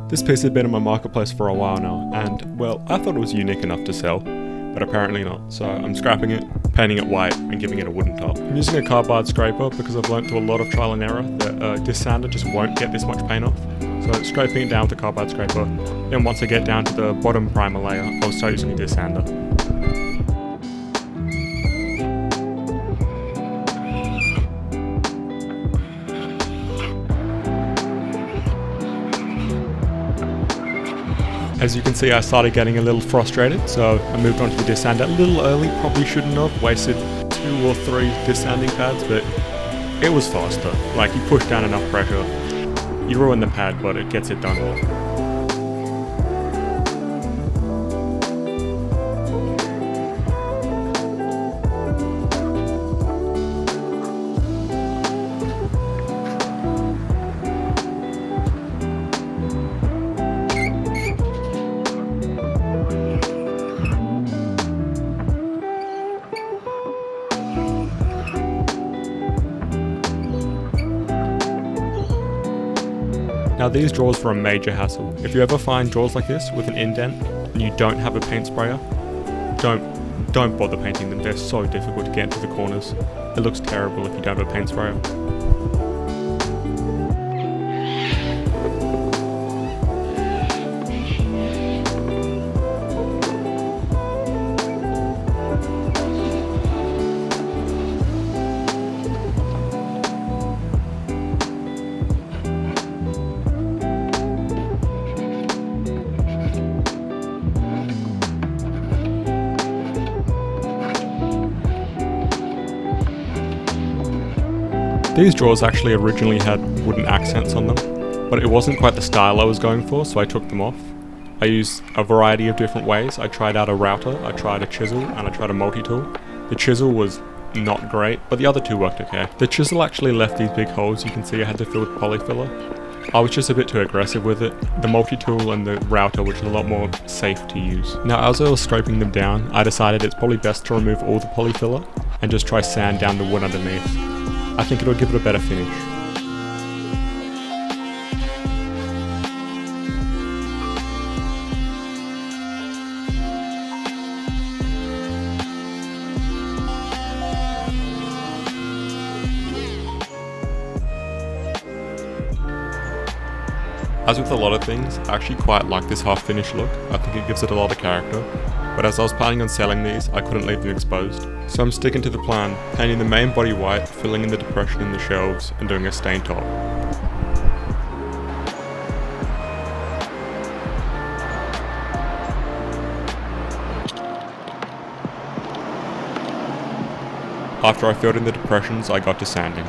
This piece had been in my marketplace for a while now, and well, I thought it was unique enough to sell, but apparently not, so I'm scrapping it, painting it white, and giving it a wooden top. I'm using a Carbide Scraper because I've learnt through a lot of trial and error that this sander just won't get this much paint off. So scraping it down with the Carbide Scraper, then once I get down to the bottom primer layer, I'll start using a sander. As you can see, I started getting a little frustrated, so I moved on to the disc sander a little early. Probably shouldn't have wasted 2 or 3 disc sanding pads, but it was faster. Like, you push down enough pressure, you ruin the pad, but it gets it done. Now these drawers were a major hassle. If you ever find drawers like this with an indent and you don't have a paint sprayer, don't bother painting them. They're so difficult to get into the corners. It looks terrible if you don't have a paint sprayer. These drawers actually originally had wooden accents on them, but it wasn't quite the style I was going for, so I took them off. I used a variety of different ways. I tried out a router, I tried a chisel, and I tried a multi-tool. The chisel was not great, but the other two worked okay. The chisel actually left these big holes you can see I had to fill with polyfiller. I was just a bit too aggressive with it. The multi-tool and the router, which is a lot more safe to use. Now as I was scraping them down, I decided it's probably best to remove all the polyfiller and just try sand down the wood underneath. I think it'll give it a better finish. As with a lot of things, I actually quite like this half finished look. I think it gives it a lot of character. But as I was planning on selling these, I couldn't leave them exposed. So I'm sticking to the plan, painting the main body white, filling in the depression in the shelves, and doing a stain top. After I filled in the depressions, I got to sanding.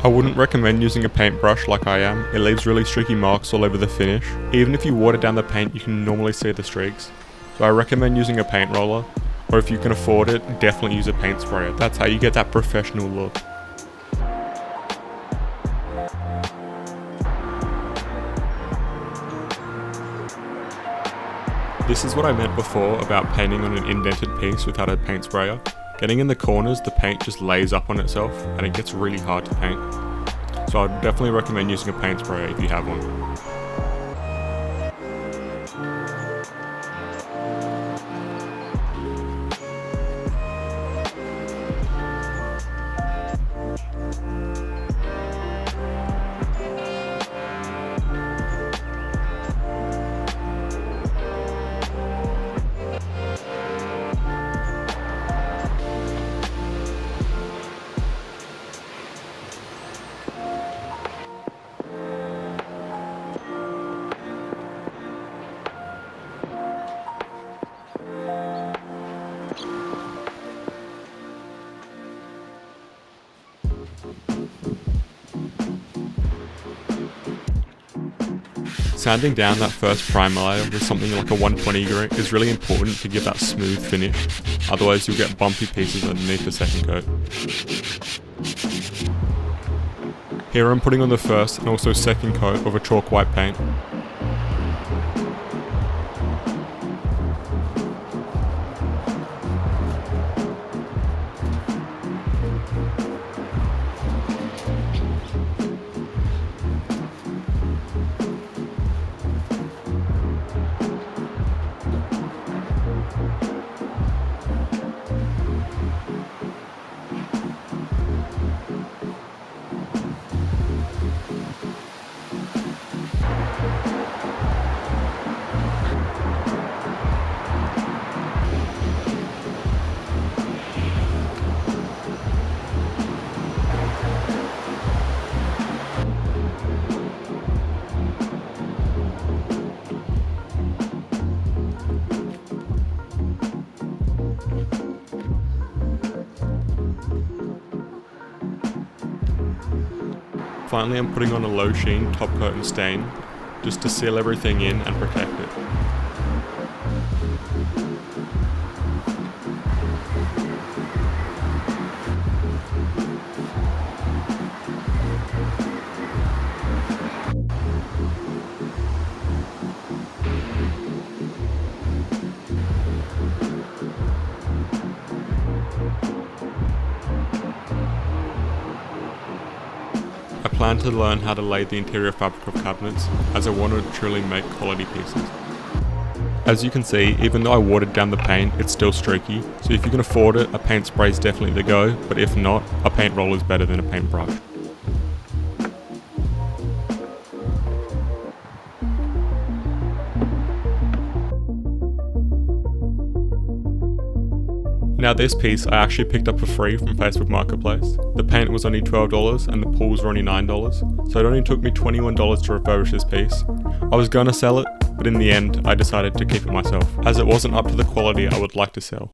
I wouldn't recommend using a paintbrush like I am. It leaves really streaky marks all over the finish. Even if you water down the paint, you can normally see the streaks. So I recommend using a paint roller, or if you can afford it, definitely use a paint sprayer. That's how you get that professional look. This is what I meant before about painting on an indented piece without a paint sprayer. Getting in the corners, the paint just lays up on itself and it gets really hard to paint. So I'd definitely recommend using a paint sprayer if you have one. Sanding down that first primer layer with something like a 120 grit is really important to give that smooth finish, otherwise you'll get bumpy pieces underneath the second coat. Here I'm putting on the first and also second coat of a chalk white paint. Finally, I'm putting on a low sheen top coat and stain, just to seal everything in and protect it. I plan to learn how to lay the interior fabric of cabinets, as I want to truly make quality pieces. As you can see, even though I watered down the paint, it's still streaky, so if you can afford it, a paint spray is definitely the go, but if not, a paint roller is better than a paintbrush. Now this piece I actually picked up for free from Facebook Marketplace. The paint was only $12 and the pools were only $9, so it only took me $21 to refurbish this piece. I was gonna sell it, but in the end I decided to keep it myself, as it wasn't up to the quality I would like to sell.